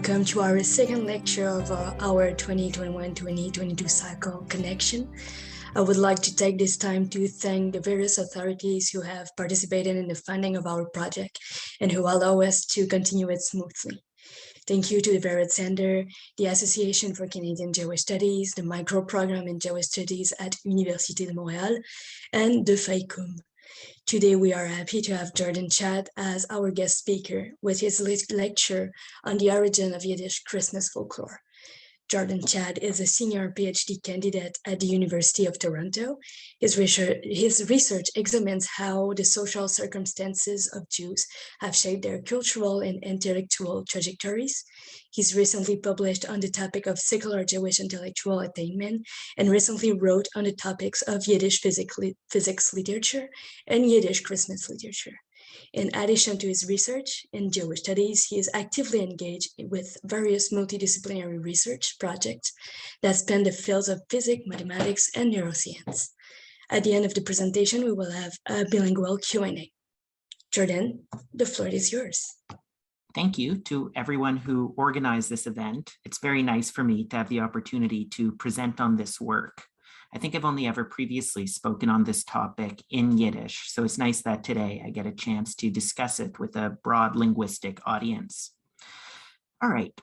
welcome to our second lecture of our 2021-2022 cycle Connection. I would like to take this time to thank the various authorities who have participated in the funding of our project and who allow us to continue it smoothly. Thank you to the Verret Center, the Association for Canadian Jewish Studies, the Microprogram in Jewish Studies at Université de Montréal, and the FAICUM. Today, we are happy to have Jordan Chad as our guest speaker with his lecture on the origin of Yiddish Christmas folklore. Jordan Chad is a senior Ph.D. candidate at the University of Toronto. His research examines how the social circumstances of Jews have shaped their cultural and intellectual trajectories. He's recently published on the topic of secular Jewish intellectual attainment and recently wrote on the topics of Yiddish physics literature and Yiddish Christmas literature. In addition to his research in Jewish studies, he is actively engaged with various multidisciplinary research projects that span the fields of physics, mathematics, and neuroscience. At the end of the presentation, we will have a bilingual Q&A. Jordan, the floor is yours. Thank you to everyone who organized this event. It's very nice for me to have the opportunity to present on this work. I think I've only ever previously spoken on this topic in Yiddish, so it's nice that today I get a chance to discuss it with a broad linguistic audience. All right,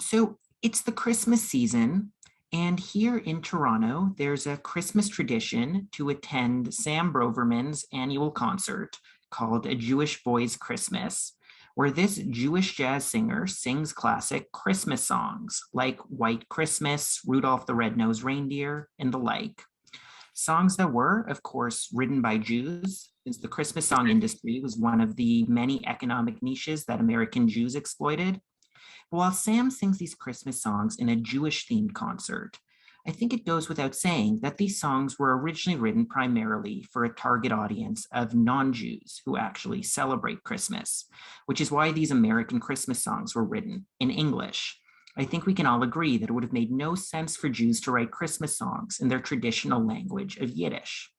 so it's the Christmas season, and here in Toronto, there's a Christmas tradition to attend Sam Broverman's annual concert called A Jewish Boy's Christmas, where this Jewish jazz singer sings classic Christmas songs like White Christmas, Rudolph the Red-Nosed Reindeer, and the like. Songs that were, of course, written by Jews, since the Christmas song industry was one of the many economic niches that American Jews exploited. But while Sam sings these Christmas songs in a Jewish-themed concert, I think it goes without saying that these songs were originally written primarily for a target audience of non-Jews who actually celebrate Christmas, which is why these American Christmas songs were written in English. I think we can all agree that it would have made no sense for Jews to write Christmas songs in their traditional language of Yiddish.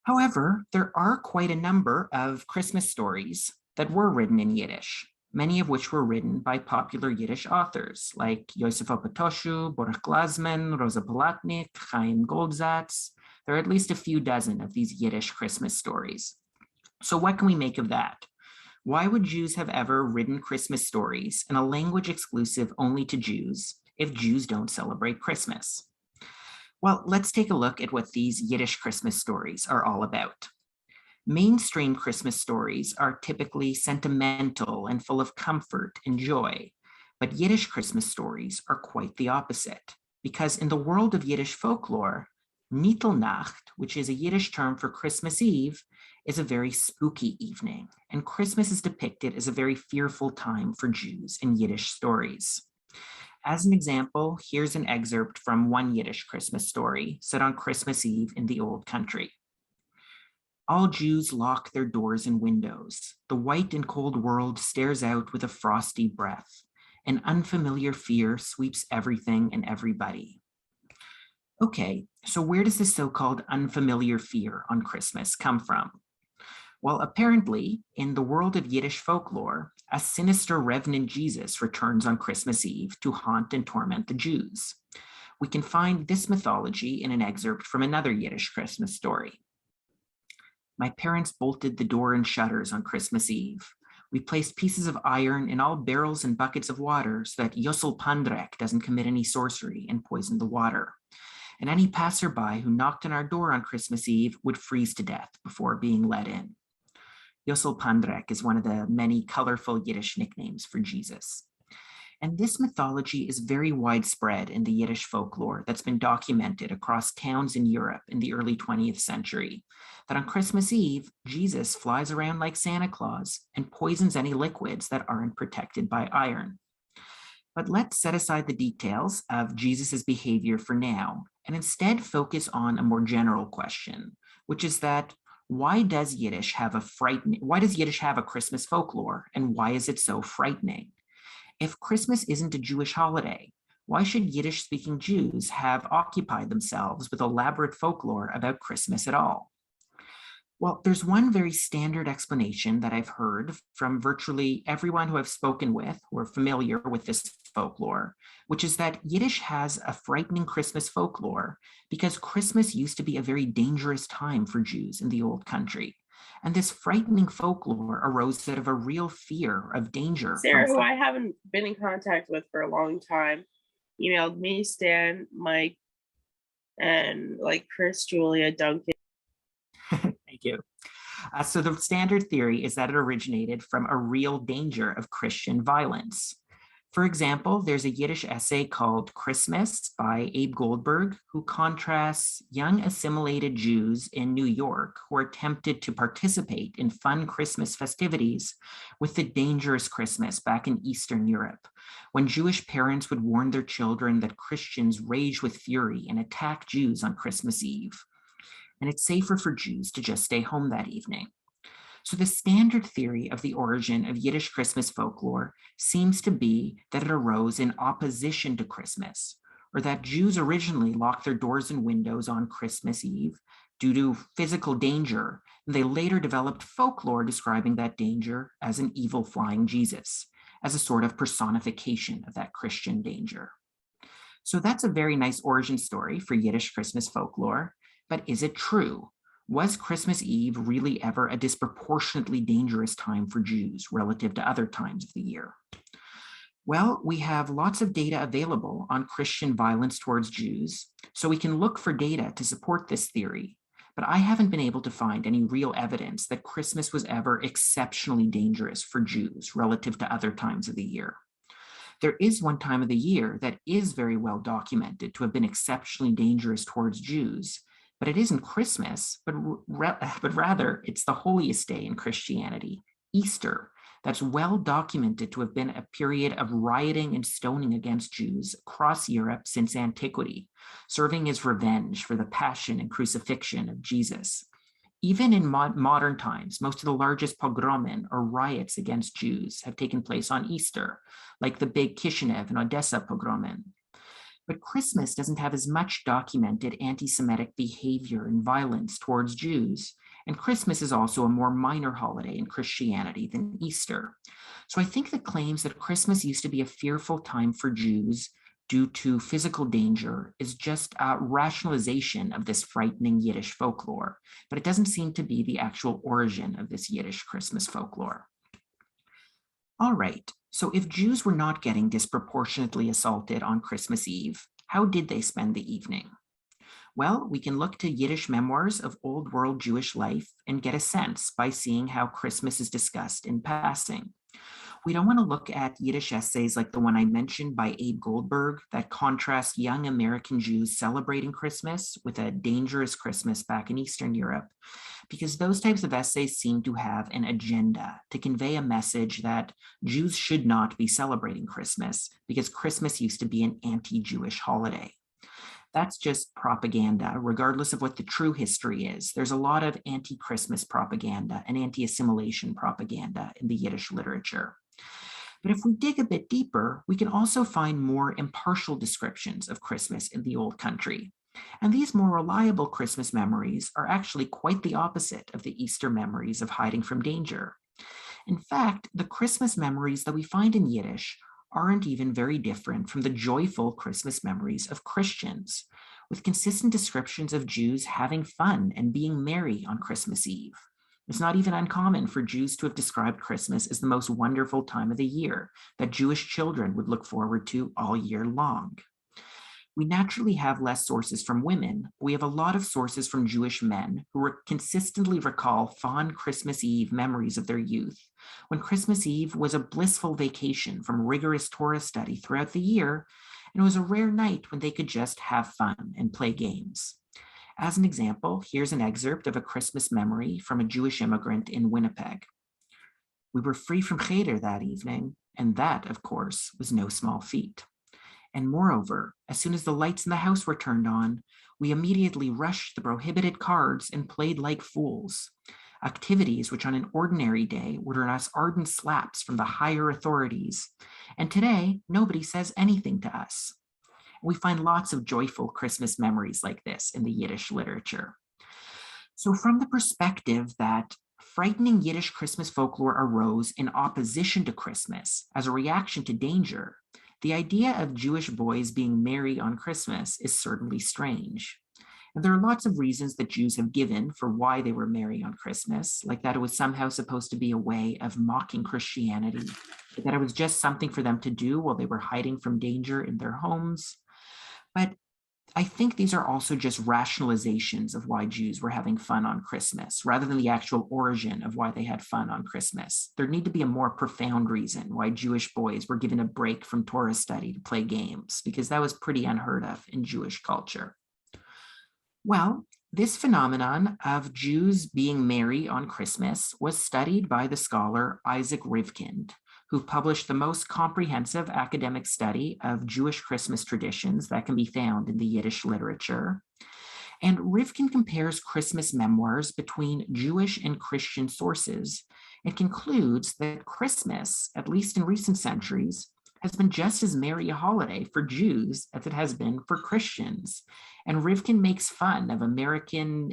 However, there are quite a number of Christmas stories that were written in Yiddish, many of which were written by popular Yiddish authors like Yosef Opatoshu, Baruch Glasman, Rosa Palatnik, Chaim Goldzatz. There are at least a few dozen of these Yiddish Christmas stories. So what can we make of that? Why would Jews have ever written Christmas stories in a language exclusive only to Jews if Jews don't celebrate Christmas? Well, let's take a look at what these Yiddish Christmas stories are all about. Mainstream Christmas stories are typically sentimental and full of comfort and joy, but Yiddish Christmas stories are quite the opposite, because in the world of Yiddish folklore, Nittelnacht, which is a Yiddish term for Christmas Eve, is a very spooky evening, and Christmas is depicted as a very fearful time for Jews in Yiddish stories. As an example, here's an excerpt from one Yiddish Christmas story set on Christmas Eve in the Old Country. All Jews lock their doors and windows. The white and cold world stares out with a frosty breath. An unfamiliar fear sweeps everything and everybody. Okay, so where does this so-called unfamiliar fear on Christmas come from? Well, apparently, in the world of Yiddish folklore, a sinister revenant Jesus returns on Christmas Eve to haunt and torment the Jews. We can find this mythology in an excerpt from another Yiddish Christmas story. My parents bolted the door and shutters on Christmas Eve. We placed pieces of iron in all barrels and buckets of water so that Yossel Pandrek doesn't commit any sorcery and poison the water. And any passerby who knocked on our door on Christmas Eve would freeze to death before being let in. Yossel Pandrek is one of the many colorful Yiddish nicknames for Jesus. And this mythology is very widespread in the Yiddish folklore that's been documented across towns in Europe in the early 20th century, that on Christmas Eve, Jesus flies around like Santa Claus and poisons any liquids that aren't protected by iron. But let's set aside the details of Jesus's behavior for now and instead focus on a more general question, which is that why does Yiddish have a Christmas folklore, and why is it so frightening? If Christmas isn't a Jewish holiday, why should Yiddish-speaking Jews have occupied themselves with elaborate folklore about Christmas at all? Well, there's one very standard explanation that I've heard from virtually everyone who I've spoken with who are familiar with this folklore, which is that Yiddish has a frightening Christmas folklore because Christmas used to be a very dangerous time for Jews in the old country. And this frightening folklore arose out of a real fear of danger Sarah, who I haven't been in contact with for a long time, emailed me, Stan, Mike, and like Chris, Julia, Duncan. Thank you. So the standard theory is that it originated from a real danger of Christian violence. For example, there's a Yiddish essay called Christmas by Abe Goldberg, who contrasts young assimilated Jews in New York who are tempted to participate in fun Christmas festivities with the dangerous Christmas back in Eastern Europe, when Jewish parents would warn their children that Christians rage with fury and attack Jews on Christmas Eve. And it's safer for Jews to just stay home that evening. So the standard theory of the origin of Yiddish Christmas folklore seems to be that it arose in opposition to Christmas, or that Jews originally locked their doors and windows on Christmas Eve due to physical danger, and they later developed folklore describing that danger as an evil flying Jesus, as a sort of personification of that Christian danger. So that's a very nice origin story for Yiddish Christmas folklore, but is it true? Was Christmas Eve really ever a disproportionately dangerous time for Jews relative to other times of the year? Well, we have lots of data available on Christian violence towards Jews, so we can look for data to support this theory, but I haven't been able to find any real evidence that Christmas was ever exceptionally dangerous for Jews relative to other times of the year. There is one time of the year that is very well documented to have been exceptionally dangerous towards Jews, but it isn't Christmas, but rather it's the holiest day in Christianity, Easter, that's well documented to have been a period of rioting and stoning against Jews across Europe since antiquity, serving as revenge for the passion and crucifixion of Jesus. Even in modern times, most of the largest pogromen or riots against Jews have taken place on Easter, like the big Kishinev and Odessa pogromen. But Christmas doesn't have as much documented anti-Semitic behavior and violence towards Jews, and Christmas is also a more minor holiday in Christianity than Easter. So I think the claims that Christmas used to be a fearful time for Jews due to physical danger is just a rationalization of this frightening Yiddish folklore, but it doesn't seem to be the actual origin of this Yiddish Christmas folklore. All right, so if Jews were not getting disproportionately assaulted on Christmas Eve, how did they spend the evening? Well, we can look to Yiddish memoirs of Old World Jewish life and get a sense by seeing how Christmas is discussed in passing. We don't want to look at Yiddish essays like the one I mentioned by Abe Goldberg that contrast young American Jews celebrating Christmas with a dangerous Christmas back in Eastern Europe, because those types of essays seem to have an agenda to convey a message that Jews should not be celebrating Christmas because Christmas used to be an anti-Jewish holiday. That's just propaganda, regardless of what the true history is. There's a lot of anti-Christmas propaganda and anti-assimilation propaganda in the Yiddish literature. But if we dig a bit deeper, we can also find more impartial descriptions of Christmas in the old country. And these more reliable Christmas memories are actually quite the opposite of the Easter memories of hiding from danger. In fact, the Christmas memories that we find in Yiddish aren't even very different from the joyful Christmas memories of Christians, with consistent descriptions of Jews having fun and being merry on Christmas Eve. It's not even uncommon for Jews to have described Christmas as the most wonderful time of the year that Jewish children would look forward to all year long. We naturally have less sources from women. We have a lot of sources from Jewish men who consistently recall fond Christmas Eve memories of their youth, when Christmas Eve was a blissful vacation from rigorous Torah study throughout the year, and it was a rare night when they could just have fun and play games. As an example, here's an excerpt of a Christmas memory from a Jewish immigrant in Winnipeg. We were free from cheder that evening, and that, of course, was no small feat. And moreover, as soon as the lights in the house were turned on, we immediately rushed the prohibited cards and played like fools, activities which on an ordinary day would earn us ardent slaps from the higher authorities. And today, nobody says anything to us. We find lots of joyful Christmas memories like this in the Yiddish literature. So from the perspective that frightening Yiddish Christmas folklore arose in opposition to Christmas as a reaction to danger, the idea of Jewish boys being merry on Christmas is certainly strange. And there are lots of reasons that Jews have given for why they were merry on Christmas, like that it was somehow supposed to be a way of mocking Christianity, that it was just something for them to do while they were hiding from danger in their homes. But I think these are also just rationalizations of why Jews were having fun on Christmas, rather than the actual origin of why they had fun on Christmas. There need to be a more profound reason why Jewish boys were given a break from Torah study to play games, because that was pretty unheard of in Jewish culture. Well, this phenomenon of Jews being merry on Christmas was studied by the scholar Isaac Rivkind, who published the most comprehensive academic study of Jewish Christmas traditions that can be found in the Yiddish literature. And Rivkind compares Christmas memoirs between Jewish and Christian sources and concludes that Christmas, at least in recent centuries, has been just as merry a holiday for Jews as it has been for Christians. And Rivkind makes fun of American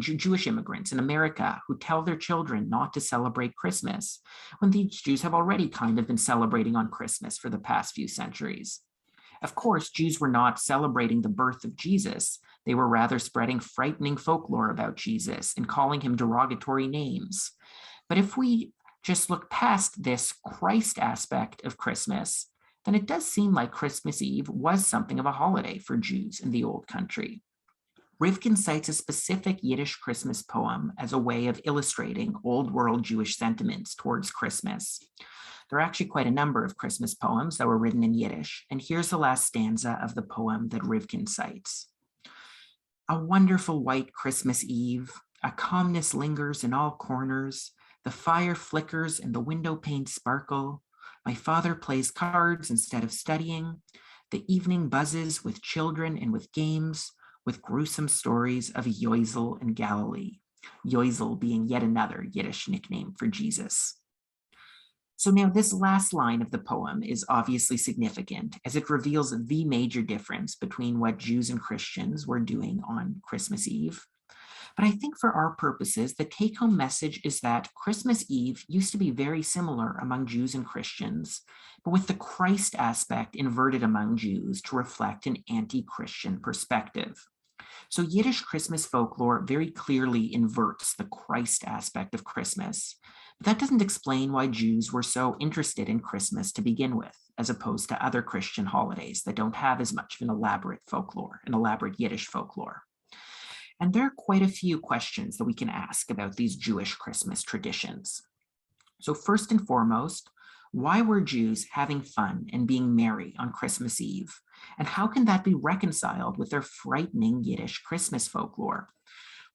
Jewish immigrants in America who tell their children not to celebrate Christmas, when these Jews have already kind of been celebrating on Christmas for the past few centuries. Of course, Jews were not celebrating the birth of Jesus. They were rather spreading frightening folklore about Jesus and calling him derogatory names. But if we just look past this Christ aspect of Christmas, then it does seem like Christmas Eve was something of a holiday for Jews in the old country. Rivkind cites a specific Yiddish Christmas poem as a way of illustrating old world Jewish sentiments towards Christmas. There are actually quite a number of Christmas poems that were written in Yiddish, and here's the last stanza of the poem that Rivkind cites. A wonderful white Christmas Eve, a calmness lingers in all corners, the fire flickers and the window panes sparkle. My father plays cards instead of studying. The evening buzzes with children and with games, with gruesome stories of Yozel and Galilee. Yozel being yet another Yiddish nickname for Jesus. So now this last line of the poem is obviously significant, as it reveals the major difference between what Jews and Christians were doing on Christmas Eve. But I think for our purposes, the take-home message is that Christmas Eve used to be very similar among Jews and Christians, but with the Christ aspect inverted among Jews to reflect an anti-Christian perspective. So Yiddish Christmas folklore very clearly inverts the Christ aspect of Christmas. But that doesn't explain why Jews were so interested in Christmas to begin with, as opposed to other Christian holidays that don't have as much of an elaborate folklore, an elaborate Yiddish folklore. And there are quite a few questions that we can ask about these Jewish Christmas traditions. So first and foremost, why were Jews having fun and being merry on Christmas Eve? And how can that be reconciled with their frightening Yiddish Christmas folklore?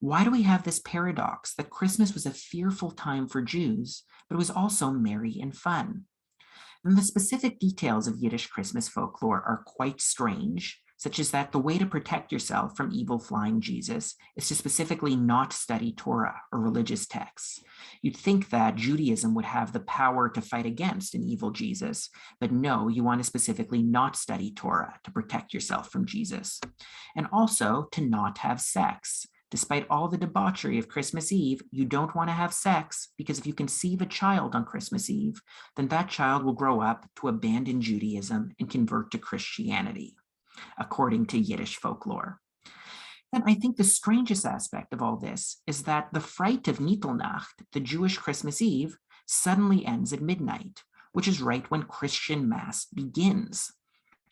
Why do we have this paradox that Christmas was a fearful time for Jews, but it was also merry and fun? And the specific details of Yiddish Christmas folklore are quite strange, such as that the way to protect yourself from evil flying Jesus is to specifically not study Torah or religious texts. You'd think that Judaism would have the power to fight against an evil Jesus, but no, you want to specifically not study Torah to protect yourself from Jesus. And also to not have sex. Despite all the debauchery of Christmas Eve, you don't want to have sex because if you conceive a child on Christmas Eve, then that child will grow up to abandon Judaism and convert to Christianity, according to Yiddish folklore. And I think the strangest aspect of all this is that the Fate of Nittelnacht, the Jewish Christmas Eve, suddenly ends at midnight, which is right when Christian Mass begins.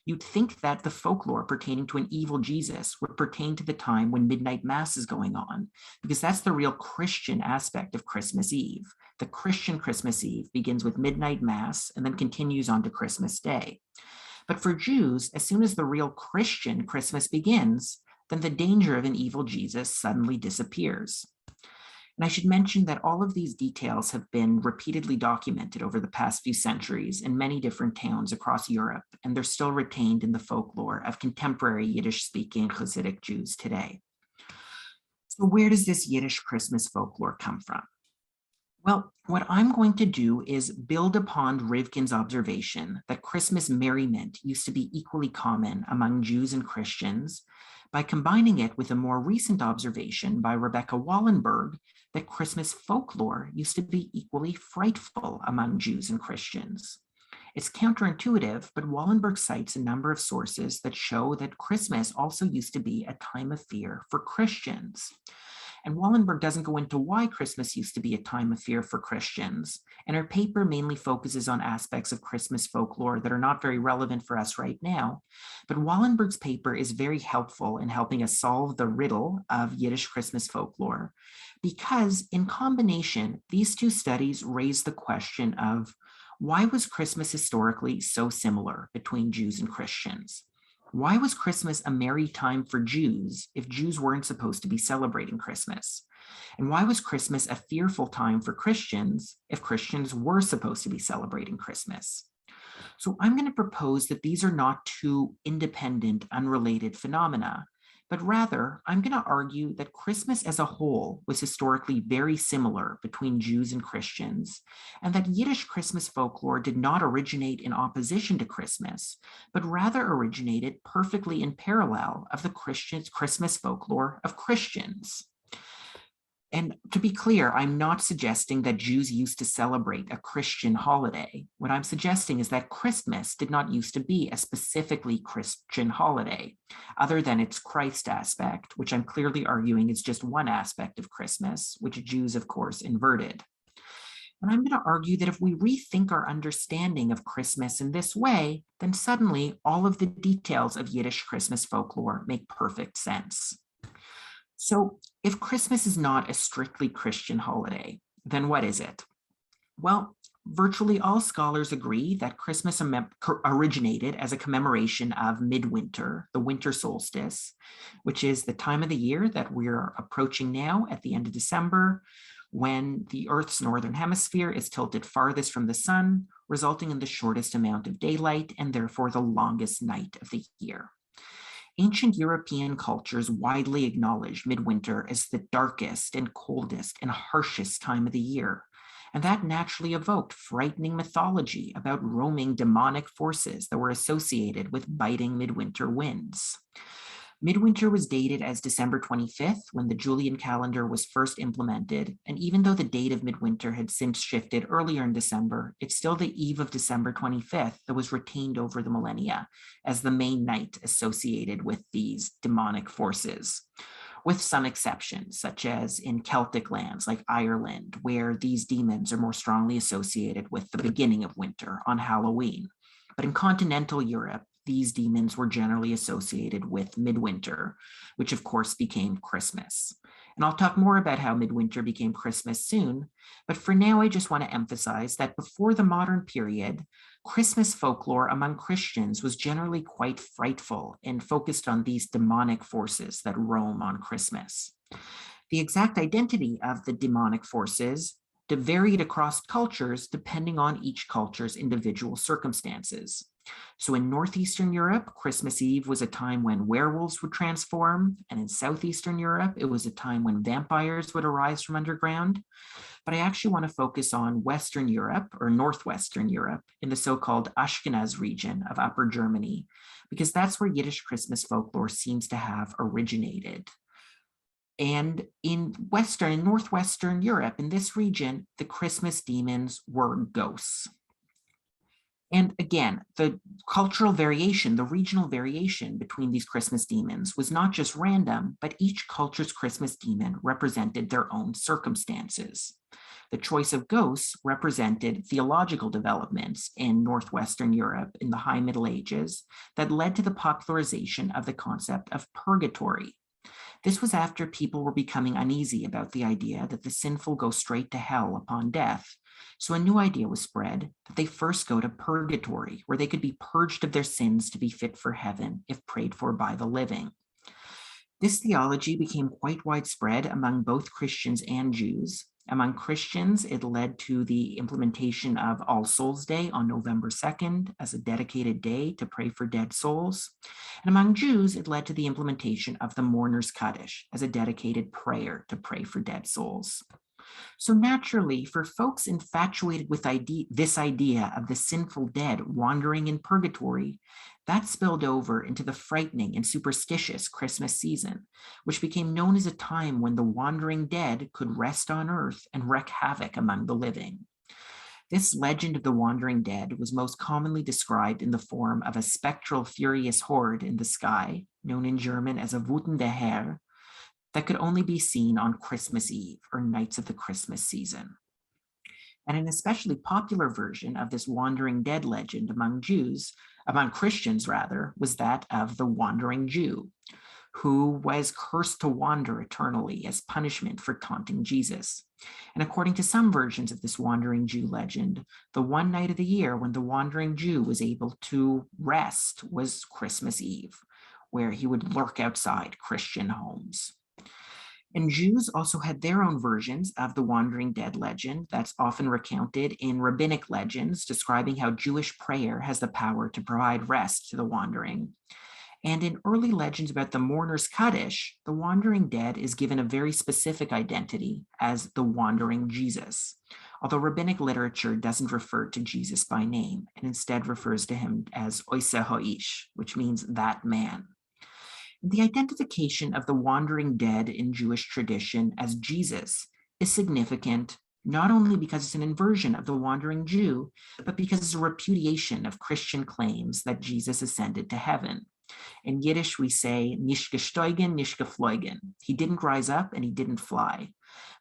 You'd think that the folklore pertaining to an evil Jesus would pertain to the time when midnight Mass is going on, because that's the real Christian aspect of Christmas Eve. The Christian Christmas Eve begins with midnight Mass and then continues on to Christmas Day. But for Jews, as soon as the real Christian Christmas begins, then the danger of an evil Jesus suddenly disappears. And I should mention that all of these details have been repeatedly documented over the past few centuries in many different towns across Europe, and they're still retained in the folklore of contemporary Yiddish-speaking Hasidic Jews today. So where does this Yiddish Christmas folklore come from? Well, what I'm going to do is build upon Rivkin's observation that Christmas merriment used to be equally common among Jews and Christians, by combining it with a more recent observation by Rebecca Wallenberg that Christmas folklore used to be equally frightful among Jews and Christians. It's counterintuitive, but Wallenberg cites a number of sources that show that Christmas also used to be a time of fear for Christians. And Wallenberg doesn't go into why Christmas used to be a time of fear for Christians. And her paper mainly focuses on aspects of Christmas folklore that are not very relevant for us right now. But Wallenberg's paper is very helpful in helping us solve the riddle of Yiddish Christmas folklore, because in combination, these two studies raise the question of why was Christmas historically so similar between Jews and Christians? Why was Christmas a merry time for Jews if Jews weren't supposed to be celebrating Christmas? And why was Christmas a fearful time for Christians if Christians were supposed to be celebrating Christmas? So I'm going to propose that these are not two independent, unrelated phenomena, but rather I'm going to argue that Christmas as a whole was historically very similar between Jews and Christians, and that Yiddish Christmas folklore did not originate in opposition to Christmas, but rather originated perfectly in parallel of the Christmas folklore of Christians. And to be clear, I'm not suggesting that Jews used to celebrate a Christian holiday. What I'm suggesting is that Christmas did not used to be a specifically Christian holiday, other than its Christ aspect, which I'm clearly arguing is just one aspect of Christmas, which Jews, of course, inverted. And I'm going to argue that if we rethink our understanding of Christmas in this way, then suddenly all of the details of Yiddish Christmas folklore make perfect sense. So if Christmas is not a strictly Christian holiday, then what is it? Well, virtually all scholars agree that Christmas originated as a commemoration of Midwinter, the winter solstice, which is the time of the year that we're approaching now at the end of December, when the Earth's northern hemisphere is tilted farthest from the sun, resulting in the shortest amount of daylight and therefore the longest night of the year. Ancient European cultures widely acknowledge midwinter as the darkest and coldest and harshest time of the year, and that naturally evoked frightening mythology about roaming demonic forces that were associated with biting midwinter winds. Midwinter was dated as December 25th when the Julian calendar was first implemented, and even though the date of midwinter had since shifted earlier in December, it's still the eve of December 25th that was retained over the millennia as the main night associated with these demonic forces, with some exceptions, such as in Celtic lands like Ireland, where these demons are more strongly associated with the beginning of winter on Halloween. But in continental Europe, these demons were generally associated with midwinter, which of course became Christmas. And I'll talk more about how midwinter became Christmas soon, but for now I just want to emphasize that before the modern period, Christmas folklore among Christians was generally quite frightful and focused on these demonic forces that roam on Christmas. The exact identity of the demonic forces varied across cultures depending on each culture's individual circumstances. So in Northeastern Europe, Christmas Eve was a time when werewolves would transform, and in Southeastern Europe, it was a time when vampires would arise from underground. But I actually want to focus on Western Europe, or Northwestern Europe, in the so-called Ashkenaz region of Upper Germany, because that's where Yiddish Christmas folklore seems to have originated. And in Northwestern Europe, in this region, the Christmas demons were ghosts. And again, the cultural variation, the regional variation between these Christmas demons was not just random, but each culture's Christmas demon represented their own circumstances. The choice of ghosts represented theological developments in Northwestern Europe in the High Middle Ages that led to the popularization of the concept of purgatory. This was after people were becoming uneasy about the idea that the sinful go straight to hell upon death. So a new idea was spread that they first go to purgatory, where they could be purged of their sins to be fit for heaven if prayed for by the living. This theology became quite widespread among both Christians and Jews. Among Christians, it led to the implementation of All Souls Day on November 2nd as a dedicated day to pray for dead souls. And among Jews, it led to the implementation of the Mourner's Kaddish as a dedicated prayer to pray for dead souls. So naturally, for folks infatuated with this idea of the sinful dead wandering in purgatory, That spilled over into the frightening and superstitious Christmas season, which became known as a time when the wandering dead could rest on earth and wreak havoc among the living. This legend of the wandering dead was most commonly described in the form of a spectral, furious horde in the sky, known in German as a wütende Herr, that could only be seen on Christmas Eve or nights of the Christmas season. And an especially popular version of this wandering dead legend among Christians, was that of the wandering Jew, who was cursed to wander eternally as punishment for taunting Jesus. And according to some versions of this wandering Jew legend, the one night of the year when the wandering Jew was able to rest was Christmas Eve, where he would lurk outside Christian homes. And Jews also had their own versions of the wandering dead legend that's often recounted in rabbinic legends describing how Jewish prayer has the power to provide rest to the wandering. And in early legends about the mourner's Kaddish, the wandering dead is given a very specific identity as the wandering Jesus, although rabbinic literature doesn't refer to Jesus by name and instead refers to him as Oise Hoish, which means that man. The identification of the wandering dead in Jewish tradition as Jesus is significant, not only because it's an inversion of the wandering Jew, but because it's a repudiation of Christian claims that Jesus ascended to heaven. In Yiddish, we say, nicht gesteigen, nicht geflogen. He didn't rise up and he didn't fly.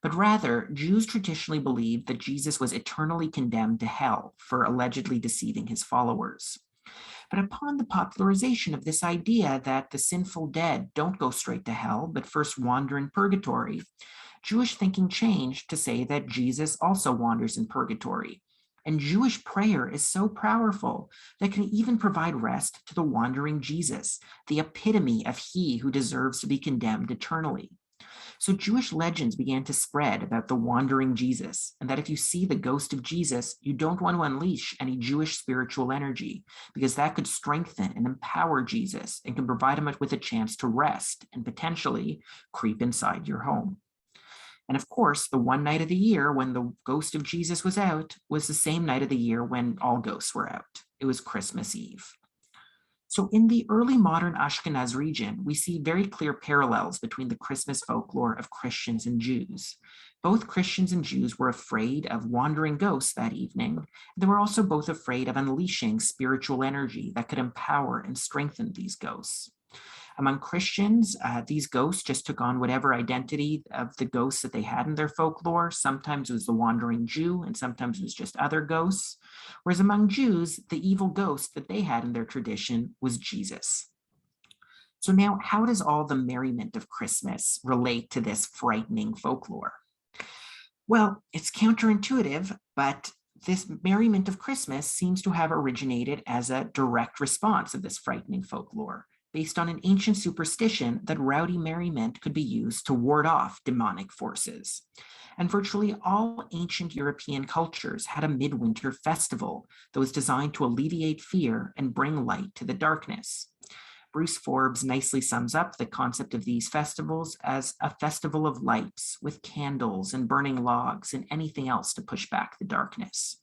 But rather, Jews traditionally believed that Jesus was eternally condemned to hell for allegedly deceiving his followers. But upon the popularization of this idea that the sinful dead don't go straight to hell, but first wander in purgatory, Jewish thinking changed to say that Jesus also wanders in purgatory. And Jewish prayer is so powerful that it can even provide rest to the wandering Jesus, the epitome of he who deserves to be condemned eternally. So Jewish legends began to spread about the wandering Jesus, and that if you see the ghost of Jesus, you don't want to unleash any Jewish spiritual energy, because that could strengthen and empower Jesus and can provide him with a chance to rest and potentially creep inside your home. And of course, the one night of the year when the ghost of Jesus was out was the same night of the year when all ghosts were out. It was Christmas Eve. So in the early modern Ashkenaz region, we see very clear parallels between the Christmas folklore of Christians and Jews. Both Christians and Jews were afraid of wandering ghosts that evening. They were also both afraid of unleashing spiritual energy that could empower and strengthen these ghosts. Among Christians, these ghosts just took on whatever identity of the ghosts that they had in their folklore. Sometimes it was the wandering Jew, and sometimes it was just other ghosts. Whereas among Jews, the evil ghost that they had in their tradition was Jesus. So now, how does all the merriment of Christmas relate to this frightening folklore? Well, it's counterintuitive, but this merriment of Christmas seems to have originated as a direct response of this frightening folklore, based on an ancient superstition that rowdy merriment could be used to ward off demonic forces. And virtually all ancient European cultures had a midwinter festival that was designed to alleviate fear and bring light to the darkness. Bruce Forbes nicely sums up the concept of these festivals as a festival of lights with candles and burning logs and anything else to push back the darkness.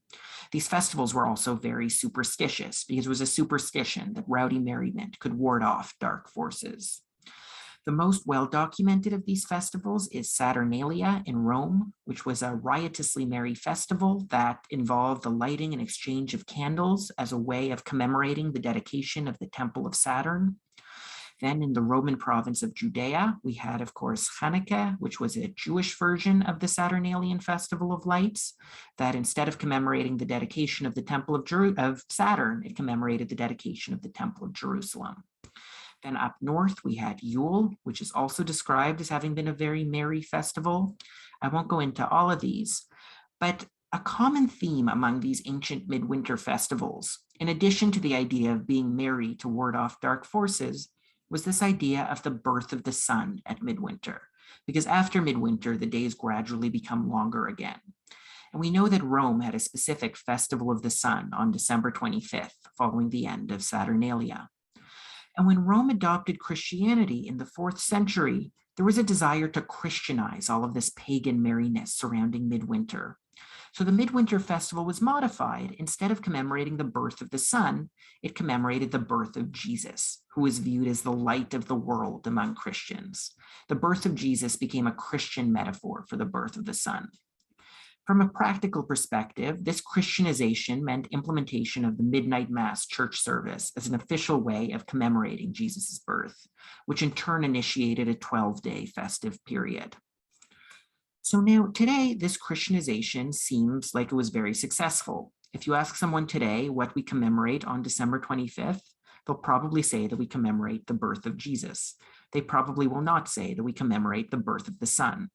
These festivals were also very superstitious because it was a superstition that rowdy merriment could ward off dark forces. The most well-documented of these festivals is Saturnalia in Rome, which was a riotously merry festival that involved the lighting and exchange of candles as a way of commemorating the dedication of the Temple of Saturn. Then in the Roman province of Judea, we had, of course, Hanukkah, which was a Jewish version of the Saturnalian Festival of Lights, that instead of commemorating the dedication of the Temple of Saturn, it commemorated the dedication of the Temple of Jerusalem. Then up north, we had Yule, which is also described as having been a very merry festival. I won't go into all of these, but a common theme among these ancient midwinter festivals, in addition to the idea of being merry to ward off dark forces, was this idea of the birth of the sun at midwinter, because after midwinter, the days gradually become longer again. And we know that Rome had a specific festival of the sun on December 25th, following the end of Saturnalia. And when Rome adopted Christianity in the 4th century, there was a desire to Christianize all of this pagan merriness surrounding midwinter. So the Midwinter festival was modified. Instead of commemorating the birth of the sun, it commemorated the birth of Jesus, who was viewed as the light of the world among Christians. The birth of Jesus became a Christian metaphor for the birth of the sun. From a practical perspective, this Christianization meant implementation of the midnight mass church service as an official way of commemorating Jesus' birth, which in turn initiated a 12-day festive period. So now today, this Christianization seems like it was very successful. If you ask someone today what we commemorate on December 25th, they'll probably say that we commemorate the birth of Jesus. They probably will not say that we commemorate the birth of the sun.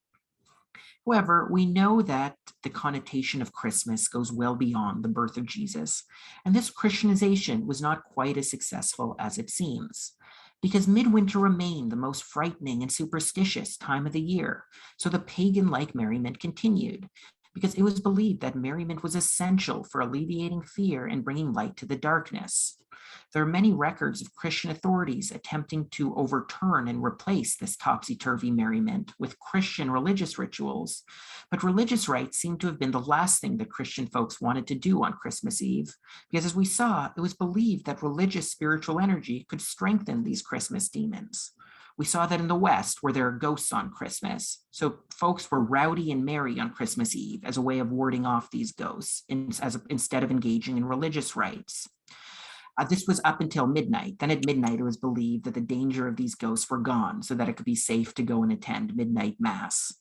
However, we know that the connotation of Christmas goes well beyond the birth of Jesus, and this Christianization was not quite as successful as it seems, because midwinter remained the most frightening and superstitious time of the year, so the pagan-like merriment continued, because it was believed that merriment was essential for alleviating fear and bringing light to the darkness. There are many records of Christian authorities attempting to overturn and replace this topsy-turvy merriment with Christian religious rituals, but religious rites seem to have been the last thing that Christian folks wanted to do on Christmas Eve, because as we saw, it was believed that religious spiritual energy could strengthen these Christmas demons. We saw that in the West, where there are ghosts on Christmas. So folks were rowdy and merry on Christmas Eve as a way of warding off these ghosts instead of engaging in religious rites. This was up until midnight. Then at midnight, it was believed that the danger of these ghosts were gone so that it could be safe to go and attend midnight mass.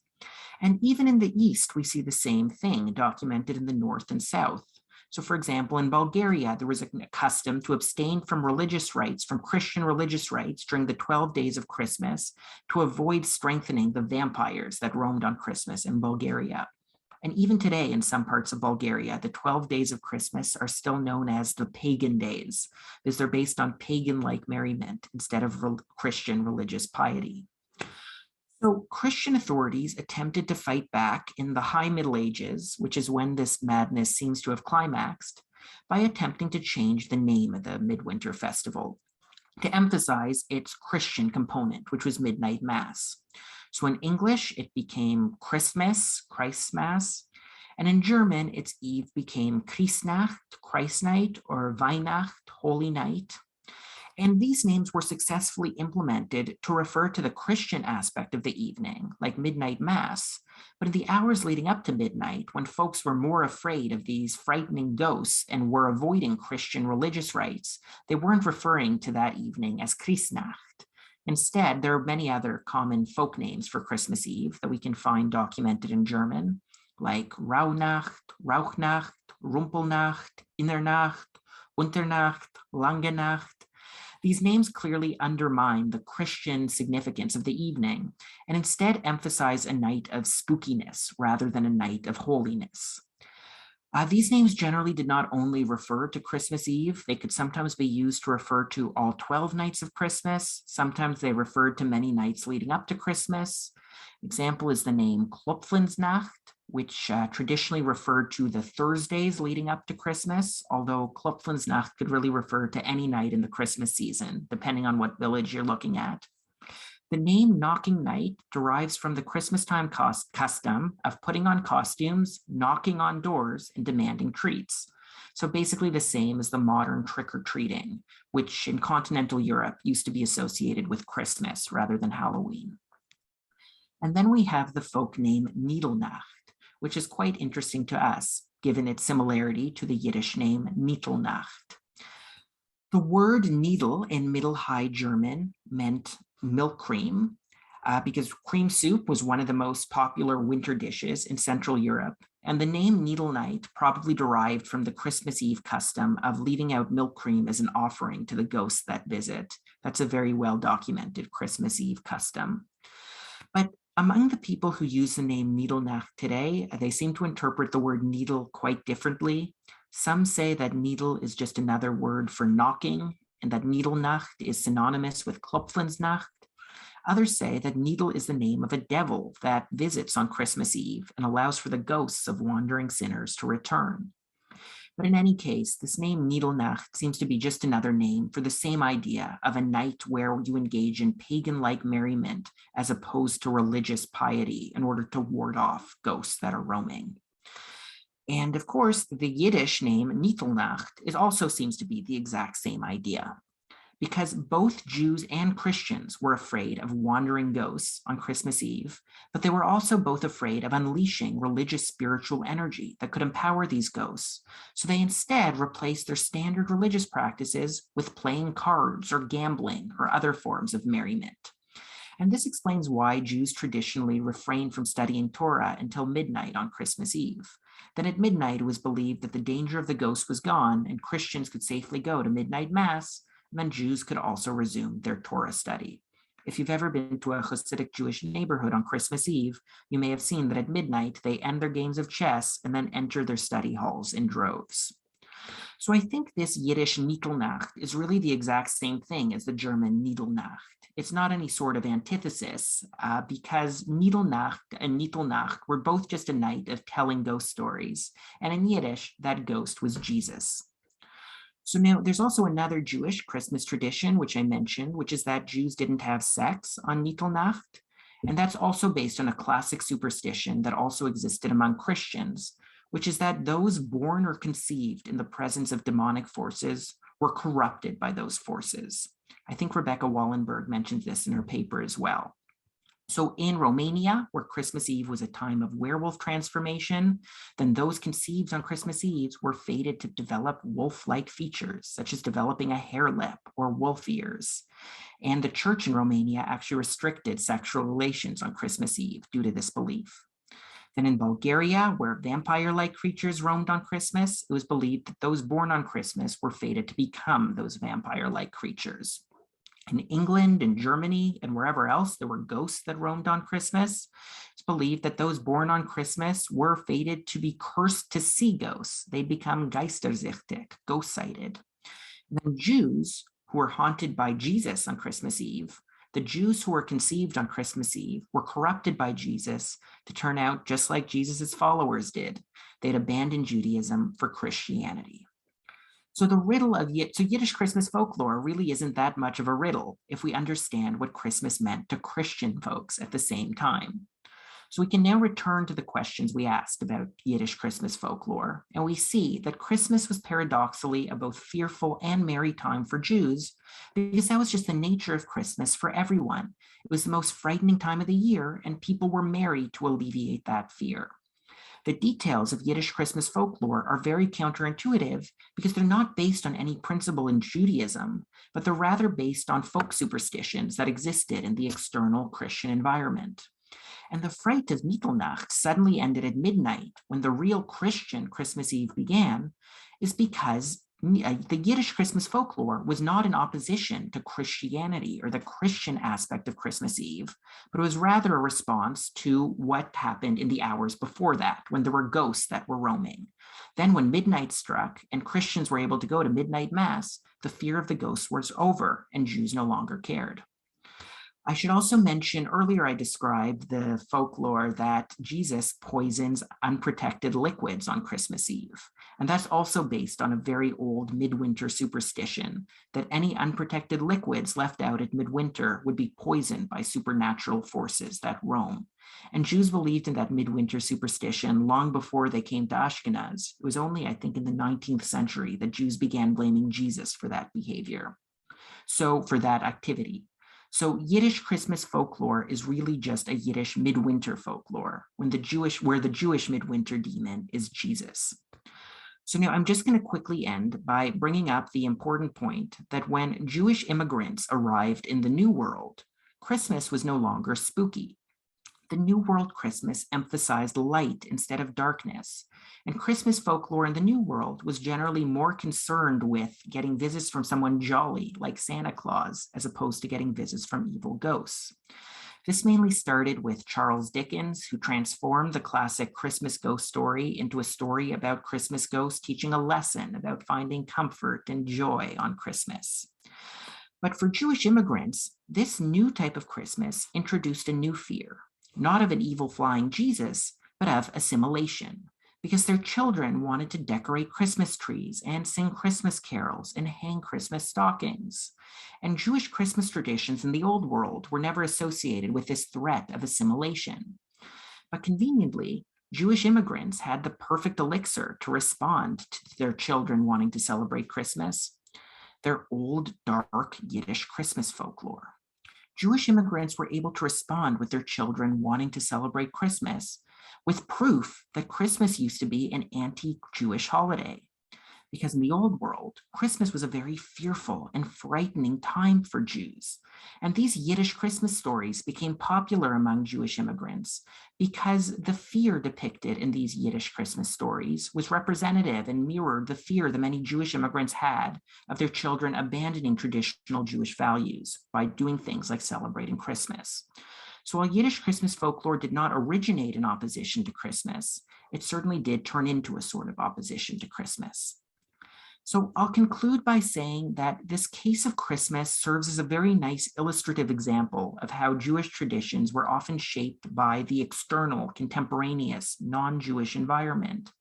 And even in the East, we see the same thing documented in the North and South. So for example, in Bulgaria, there was a custom to abstain from religious rites, from Christian religious rites during the 12 days of Christmas to avoid strengthening the vampires that roamed on Christmas in Bulgaria. And even today, in some parts of Bulgaria, the 12 days of Christmas are still known as the pagan days, because they're based on pagan-like merriment instead of Christian religious piety. So Christian authorities attempted to fight back in the High Middle Ages, which is when this madness seems to have climaxed, by attempting to change the name of the Midwinter Festival to emphasize its Christian component, which was midnight mass. So in English, it became Christmas, Christmas, and in German, its eve became Christnacht, Christ night, or Weihnacht, Holy Night. And these names were successfully implemented to refer to the Christian aspect of the evening, like midnight mass. But in the hours leading up to midnight, when folks were more afraid of these frightening ghosts and were avoiding Christian religious rites, they weren't referring to that evening as Christnacht. Instead, there are many other common folk names for Christmas Eve that we can find documented in German, like Rauhnacht, Rauchnacht, Rumpelnacht, Innernacht, Unternacht, Lange Nacht. These names clearly undermine the Christian significance of the evening and instead emphasize a night of spookiness rather than a night of holiness. These names generally did not only refer to Christmas Eve, they could sometimes be used to refer to all 12 nights of Christmas. Sometimes they referred to many nights leading up to Christmas. Example is the name Klopfensnacht, which traditionally referred to the Thursdays leading up to Christmas, although Klopfensnacht could really refer to any night in the Christmas season, depending on what village you're looking at. The name Knocking Night derives from the Christmastime custom of putting on costumes, knocking on doors, and demanding treats. So basically the same as the modern trick-or-treating, which in continental Europe used to be associated with Christmas rather than Halloween. And then we have the folk name Nitelnacht, which is quite interesting to us, given its similarity to the Yiddish name Nittelnacht. The word needle in Middle High German meant milk cream, because cream soup was one of the most popular winter dishes in Central Europe, and the name Needle Night probably derived from the Christmas Eve custom of leaving out milk cream as an offering to the ghosts that visit. That's a very well-documented Christmas Eve custom. But among the people who use the name Nidelnacht today, they seem to interpret the word needle quite differently. Some say that needle is just another word for knocking, and that Nidelnacht is synonymous with Klopfensnacht. Others say that needle is the name of a devil that visits on Christmas Eve and allows for the ghosts of wandering sinners to return. But in any case, this name Nidelnacht seems to be just another name for the same idea of a night where you engage in pagan-like merriment as opposed to religious piety in order to ward off ghosts that are roaming. And of course, the Yiddish name Nittelnacht also seems to be the exact same idea, because both Jews and Christians were afraid of wandering ghosts on Christmas Eve, but they were also both afraid of unleashing religious spiritual energy that could empower these ghosts. So they instead replaced their standard religious practices with playing cards or gambling or other forms of merriment. And this explains why Jews traditionally refrained from studying Torah until midnight on Christmas Eve. Then at midnight, it was believed that the danger of the ghost was gone and Christians could safely go to midnight mass, and then Jews could also resume their Torah study. If you've ever been to a Hasidic Jewish neighborhood on Christmas Eve, you may have seen that at midnight, they end their games of chess and then enter their study halls in droves. So I think this Yiddish Nittelnacht is really the exact same thing as the German Nidelnacht. It's not any sort of antithesis because Nidelnacht and Nittelnacht were both just a night of telling ghost stories. And in Yiddish, that ghost was Jesus. So now there's also another Jewish Christmas tradition, which I mentioned, which is that Jews didn't have sex on Nittelnacht. And that's also based on a classic superstition that also existed among Christians, which is that those born or conceived in the presence of demonic forces were corrupted by those forces. I think Rebecca Wallenberg mentions this in her paper as well. So in Romania, where Christmas Eve was a time of werewolf transformation, then those conceived on Christmas Eve were fated to develop wolf-like features, such as developing a hare lip or wolf ears. And the church in Romania actually restricted sexual relations on Christmas Eve due to this belief. Then in Bulgaria, where vampire-like creatures roamed on Christmas, it was believed that those born on Christmas were fated to become those vampire-like creatures. In England and Germany and wherever else there were ghosts that roamed on Christmas, it's believed that those born on Christmas were fated to be cursed to see ghosts. They'd become geistersichtig, ghost-sighted. And then Jews who were haunted by Jesus on Christmas Eve, the Jews who were conceived on Christmas Eve were corrupted by Jesus to turn out just like Jesus's followers did. They'd abandoned Judaism for Christianity. So the riddle of Yiddish Christmas folklore really isn't that much of a riddle if we understand what Christmas meant to Christian folks at the same time. So we can now return to the questions we asked about Yiddish Christmas folklore, and we see that Christmas was paradoxically a both fearful and merry time for Jews, because that was just the nature of Christmas for everyone. It was the most frightening time of the year, and people were merry to alleviate that fear. The details of Yiddish Christmas folklore are very counterintuitive because they're not based on any principle in Judaism, but they're rather based on folk superstitions that existed in the external Christian environment. And the Fate of Nittelnacht suddenly ended at midnight when the real Christian Christmas Eve began is because the Yiddish Christmas folklore was not in opposition to Christianity or the Christian aspect of Christmas Eve, but it was rather a response to what happened in the hours before that, when there were ghosts that were roaming. Then when midnight struck and Christians were able to go to midnight mass, the fear of the ghosts was over and Jews no longer cared. I should also mention earlier I described the folklore that Jesus poisons unprotected liquids on Christmas Eve. And that's also based on a very old Midwinter superstition that any unprotected liquids left out at Midwinter would be poisoned by supernatural forces that roam. And Jews believed in that Midwinter superstition long before they came to Ashkenaz. It was only, I think, in the 19th century that Jews began blaming Jesus for that behavior. So for that activity. So Yiddish Christmas folklore is really just a Yiddish midwinter folklore, where the Jewish midwinter demon is Jesus. So now I'm just going to quickly end by bringing up the important point that when Jewish immigrants arrived in the New World, Christmas was no longer spooky. The New World Christmas emphasized light instead of darkness, and Christmas folklore in the New World was generally more concerned with getting visits from someone jolly like Santa Claus, as opposed to getting visits from evil ghosts. This mainly started with Charles Dickens, who transformed the classic Christmas ghost story into a story about Christmas ghosts teaching a lesson about finding comfort and joy on Christmas. But for Jewish immigrants, this new type of Christmas introduced a new fear, not of an evil flying Jesus, but of assimilation, because their children wanted to decorate Christmas trees and sing Christmas carols and hang Christmas stockings. And Jewish Christmas traditions in the Old World were never associated with this threat of assimilation. But conveniently, Jewish immigrants had the perfect elixir to respond to their children wanting to celebrate Christmas: their old, dark Yiddish Christmas folklore. Jewish immigrants were able to respond with their children wanting to celebrate Christmas with proof that Christmas used to be an anti-Jewish holiday. Because in the old world, Christmas was a very fearful and frightening time for Jews. And these Yiddish Christmas stories became popular among Jewish immigrants because the fear depicted in these Yiddish Christmas stories was representative and mirrored the fear that many Jewish immigrants had of their children abandoning traditional Jewish values by doing things like celebrating Christmas. So while Yiddish Christmas folklore did not originate in opposition to Christmas, it certainly did turn into a sort of opposition to Christmas. So I'll conclude by saying that this case of Christmas serves as a very nice illustrative example of how Jewish traditions were often shaped by the external, contemporaneous, non-Jewish environment.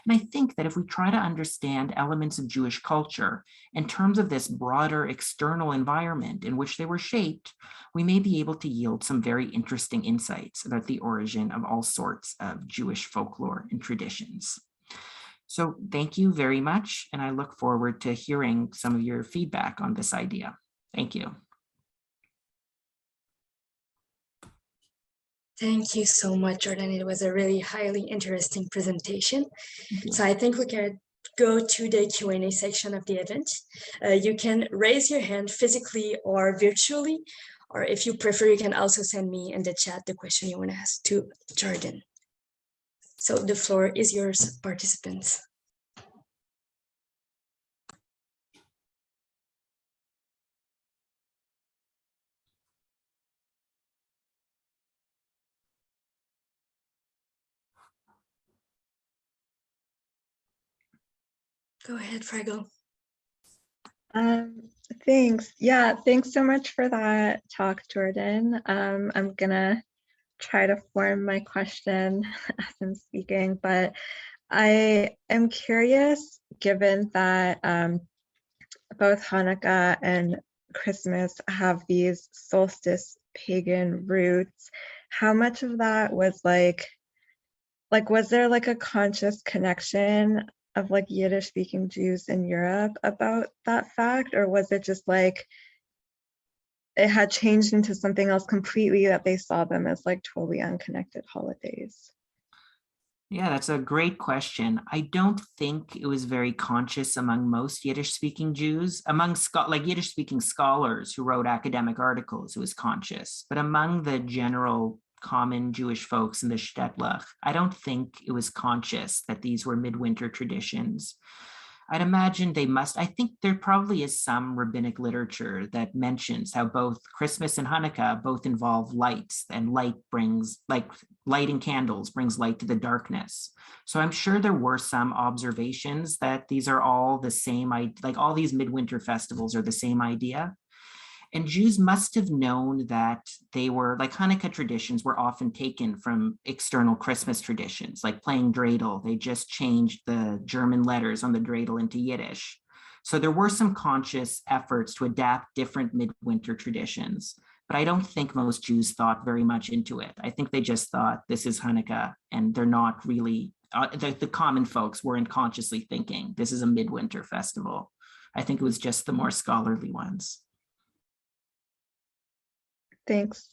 And I think that if we try to understand elements of Jewish culture in terms of this broader external environment in which they were shaped, we may be able to yield some very interesting insights about the origin of all sorts of Jewish folklore and traditions. So thank you very much, and I look forward to hearing some of your feedback on this idea. Thank you. Thank you so much, Jordan. It was a really highly interesting presentation. So I think we can go to the Q&A section of the event. You can raise your hand physically or virtually, or if you prefer, you can also send me in the chat the question you want to ask to Jordan. So the floor is yours, participants. Go ahead, Fraggle. Thanks. Yeah, thanks so much for that talk, Jordan. I'm gonna try to form my question as I'm speaking, but I am curious, given that both Hanukkah and Christmas have these solstice pagan roots, how much of that was like was there like a conscious connection of like Yiddish speaking Jews in Europe about that fact, or was it just like it had changed into something else completely that they saw them as like totally unconnected holidays? Yeah, that's a great question. I don't think it was very conscious among most Yiddish-speaking Jews. Among like Yiddish-speaking scholars who wrote academic articles, it was conscious. But among the general common Jewish folks in the Shtetlach, I don't think it was conscious that these were midwinter traditions. I'd imagine they must. I think there probably is some rabbinic literature that mentions how both Christmas and Hanukkah both involve lights, and light brings, like lighting candles brings light to the darkness. So I'm sure there were some observations that these are all the same, like all these midwinter festivals are the same idea. And Jews must have known that they were, like Hanukkah traditions were often taken from external Christmas traditions, like playing dreidel. They just changed the German letters on the dreidel into Yiddish. So there were some conscious efforts to adapt different midwinter traditions, but I don't think most Jews thought very much into it. I think they just thought this is Hanukkah, and they're not really, the common folks weren't consciously thinking this is a midwinter festival. I think it was just the more scholarly ones. Thanks.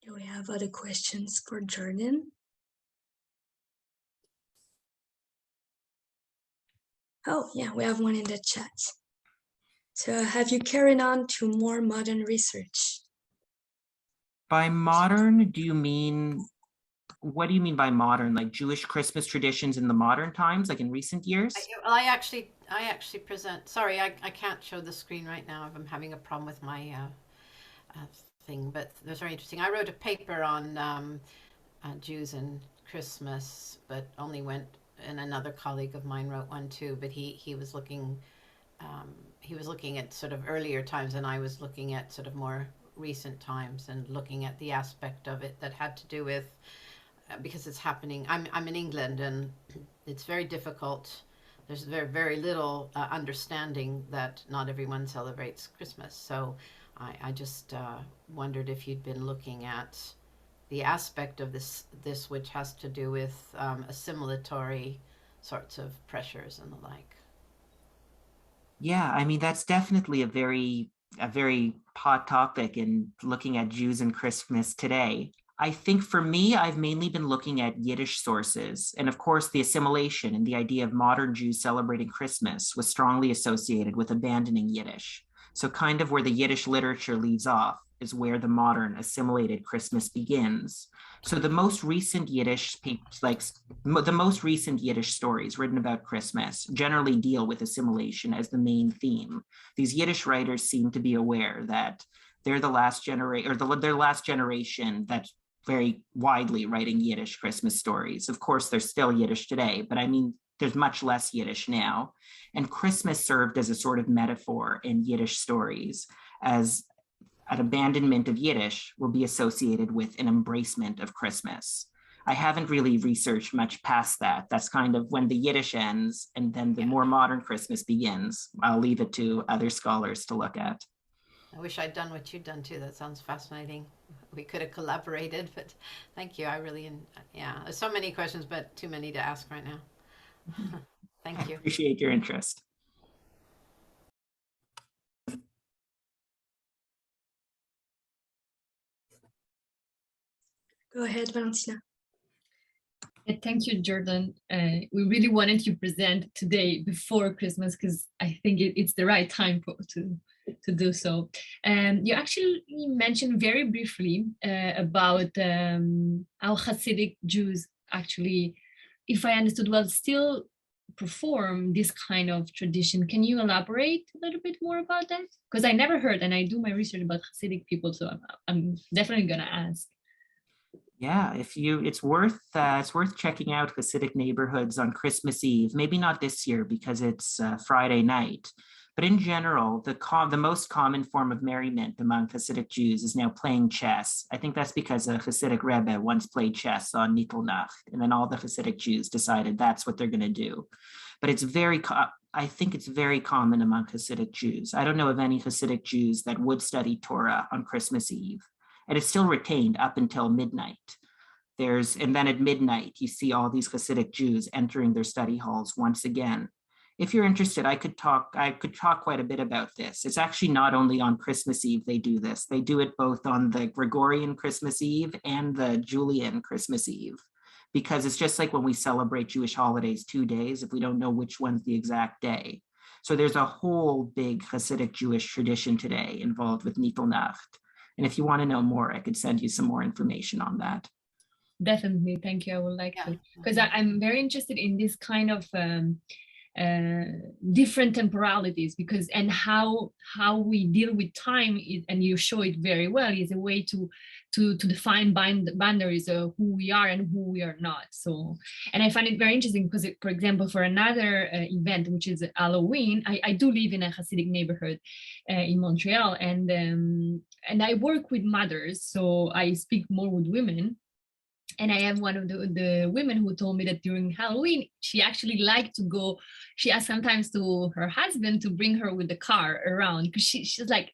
Do we have other questions for Jordan? Oh, yeah, we have one in the chat. So have you carried on to more modern research? By modern, do you mean, what do you mean by modern? Like Jewish Christmas traditions in the modern times, like in recent years? I actually present, sorry, I can't show the screen right now. I'm having a problem with my thing, but it was very interesting. I wrote a paper on Jews and Christmas, but only went, and another colleague of mine wrote one too, but he was looking at sort of earlier times, and I was looking at sort of more recent times and looking at the aspect of it that had to do with, because it's happening. I'm in England, and it's very difficult. There's very little understanding that not everyone celebrates Christmas. So I just wondered if you'd been looking at the aspect of this which has to do with assimilatory sorts of pressures and the like. Yeah, I mean, that's definitely a very hot topic in looking at Jews and Christmas today. I think for me, I've mainly been looking at Yiddish sources. And of course, the assimilation and the idea of modern Jews celebrating Christmas was strongly associated with abandoning Yiddish. So kind of where the Yiddish literature leaves off is where the modern assimilated Christmas begins. So the most recent Yiddish stories written about Christmas generally deal with assimilation as the main theme. These Yiddish writers seem to be aware that they're the last generation, or their last generation that's very widely writing Yiddish Christmas stories. Of course, there's still Yiddish today, but I mean, there's much less Yiddish now. And Christmas served as a sort of metaphor in Yiddish stories, as an abandonment of Yiddish will be associated with an embracement of Christmas. I haven't really researched much past that. That's kind of when the Yiddish ends and then the more modern Christmas begins. I'll leave it to other scholars to look at. I wish I'd done what you'd done too. That sounds fascinating. We could have collaborated, but thank you. I really, yeah, there's so many questions, but too many to ask right now. Thank you. I appreciate your interest. Go ahead, Valentina. Thank you, Jordan. We really wanted you to present today before Christmas because I think it's the right time to do so. You actually mentioned very briefly about how Hasidic Jews actually, if I understood well, still perform this kind of tradition. Can you elaborate a little bit more about that? Because I never heard, and I do my research about Hasidic people, so I'm definitely gonna ask. Yeah, it's worth checking out Hasidic neighborhoods on Christmas Eve. Maybe not this year because it's Friday night, but in general, the most common form of merriment among Hasidic Jews is now playing chess. I think that's because a Hasidic Rebbe once played chess on Nittelnacht, and then all the Hasidic Jews decided that's what they're going to do. But I think it's very common among Hasidic Jews. I don't know of any Hasidic Jews that would study Torah on Christmas Eve. And it's still retained up until midnight. And then at midnight, you see all these Hasidic Jews entering their study halls once again. If you're interested, I could talk quite a bit about this. It's actually not only on Christmas Eve they do this. They do it both on the Gregorian Christmas Eve and the Julian Christmas Eve, because it's just like when we celebrate Jewish holidays 2 days, if we don't know which one's the exact day. So there's a whole big Hasidic Jewish tradition today involved with Nittelnacht. And if you want to know more, I could send you some more information on that. Definitely, thank you. I would like to, because I'm very interested in this kind of different temporalities, because and how we deal with time is, and you show it very well, is a way to define boundaries of who we are and who we are not. So, and I find it very interesting because, for example, for another event, which is Halloween, I do live in a Hasidic neighborhood in Montreal, and I work with mothers, so I speak more with women. And I have one of the women who told me that during Halloween, she actually liked to go, she asked sometimes to her husband to bring her with the car around, because she's like,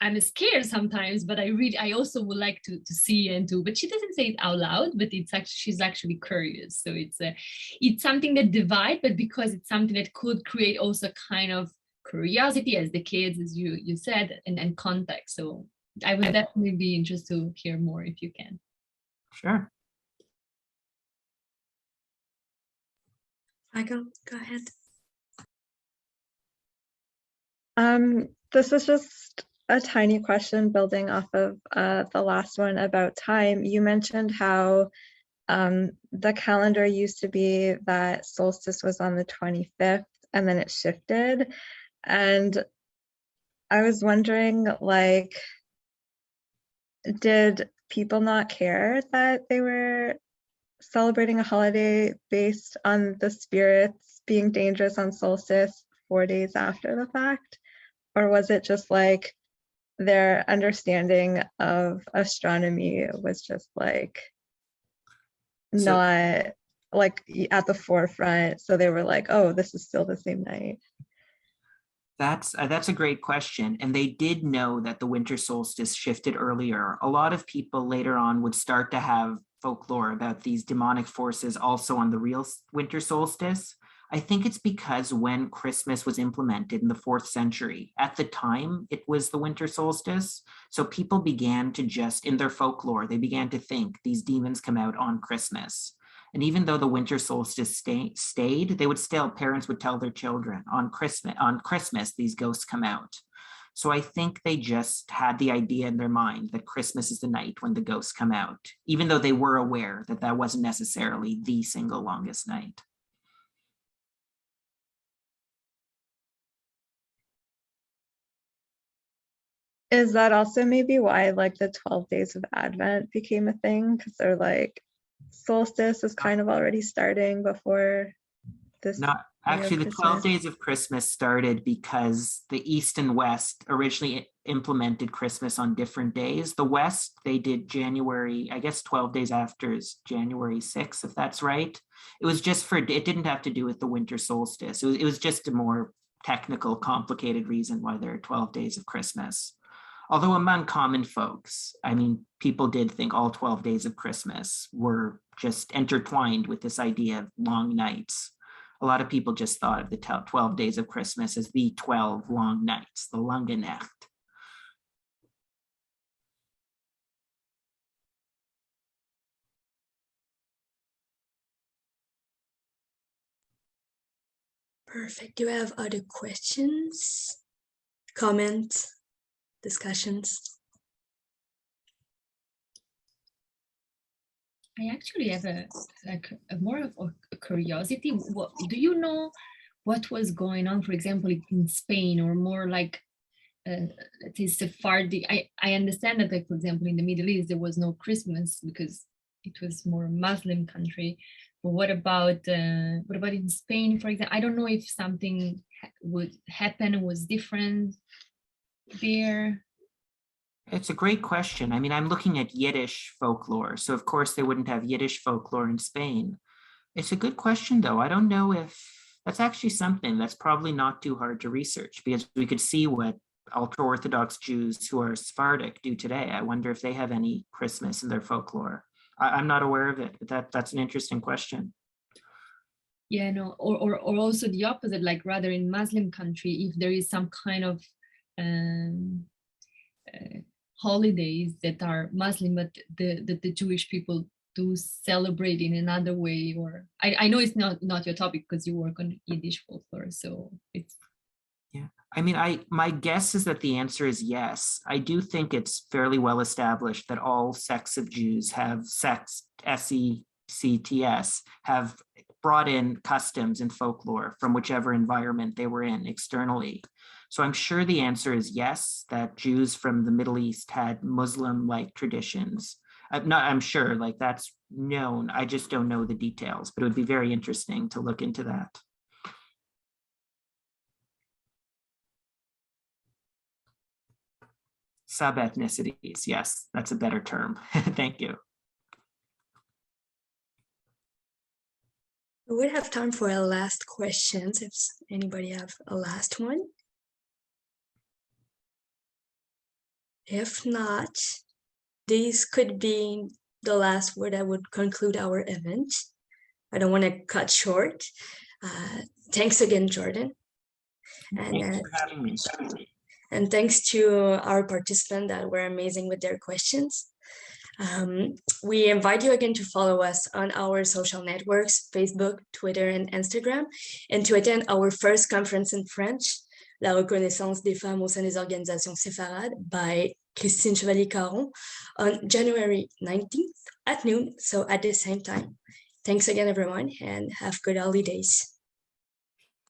I'm scared sometimes, but I also would like to see and do, but she doesn't say it out loud, but she's actually curious. So it's something that divides, but because it's something that could create also kind of curiosity as the kids, as you said, and context. So I would definitely be interested to hear more if you can. Sure. Michael, go ahead. This is just a tiny question building off of the last one about time. You mentioned how the calendar used to be that solstice was on the 25th and then it shifted. And I was wondering, like, did people not care that they were celebrating a holiday based on the spirits being dangerous on solstice 4 days after the fact? Or was it just like their understanding of astronomy was just like not like at the forefront. So they were like, oh, this is still the same night. That's a great question. And they did know that the winter solstice shifted earlier. A lot of people later on would start to have folklore about these demonic forces also on the real winter solstice. I think it's because when Christmas was implemented in the 4th century, at the time it was the winter solstice. So people began to just, in their folklore, they began to think these demons come out on Christmas. And even though the winter solstice stayed, they would still, parents would tell their children on Christmas, these ghosts come out. So I think they just had the idea in their mind that Christmas is the night when the ghosts come out, even though they were aware that that wasn't necessarily the single longest night. Is that also maybe why like the 12 days of Advent became a thing? Because they're like, solstice is kind of already starting before this. Not actually, the 12 days of Christmas started because the East and West originally implemented Christmas on different days. The West, they did January, I guess 12 days after is January 6th, if that's right. It was just for, it didn't have to do with the winter solstice. It was just a more technical, complicated reason why there are 12 days of Christmas. Although among common folks, I mean, people did think all 12 days of Christmas were just intertwined with this idea of long nights. A lot of people just thought of the 12 days of Christmas as the 12 long nights, the lange Nacht. Perfect. Do you have other questions, comments, discussions? I actually have a more of a curiosity. What do you know what was going on, for example, in Spain, or more like it is Sephardi? I understand that, like, for example, in the Middle East there was no Christmas because it was more a Muslim country. But what about in Spain, for example? I don't know if something would happen or was different there. It's a great question. I mean, I'm looking at Yiddish folklore. So of course they wouldn't have Yiddish folklore in Spain. It's a good question though. I don't know if that's actually something that's probably not too hard to research, because we could see what ultra-Orthodox Jews who are Sephardic do today. I wonder if they have any Christmas in their folklore. I'm not aware of it, but that's an interesting question. Yeah, no, or also the opposite, like rather in Muslim country, if there is some kind of holidays that are Muslim, but the Jewish people do celebrate in another way. Or I know it's not your topic because you work on Yiddish folklore, so it's. Yeah, I mean, my guess is that the answer is yes. I do think it's fairly well established that all sects of Jews have SECTS, have brought in customs and folklore from whichever environment they were in externally. So I'm sure the answer is yes, that Jews from the Middle East had Muslim-like traditions. I'm sure, like, that's known. I just don't know the details, but it would be very interesting to look into that. Sub-ethnicities, yes, that's a better term. Thank you. We would have time for a last question, if anybody have a last one. If not, this could be the last word that would conclude our event. I don't want to cut short. Thanks again, Jordan. Thanks for having me. And thanks to our participants that were amazing with their questions. We invite you again to follow us on our social networks, Facebook, Twitter, and Instagram, and to attend our first conference in French, La reconnaissance des femmes au sein des organisations séfarades by Christine Chevalier-Caron on January 19th at noon, so at the same time. Thanks again, everyone, and have good holidays.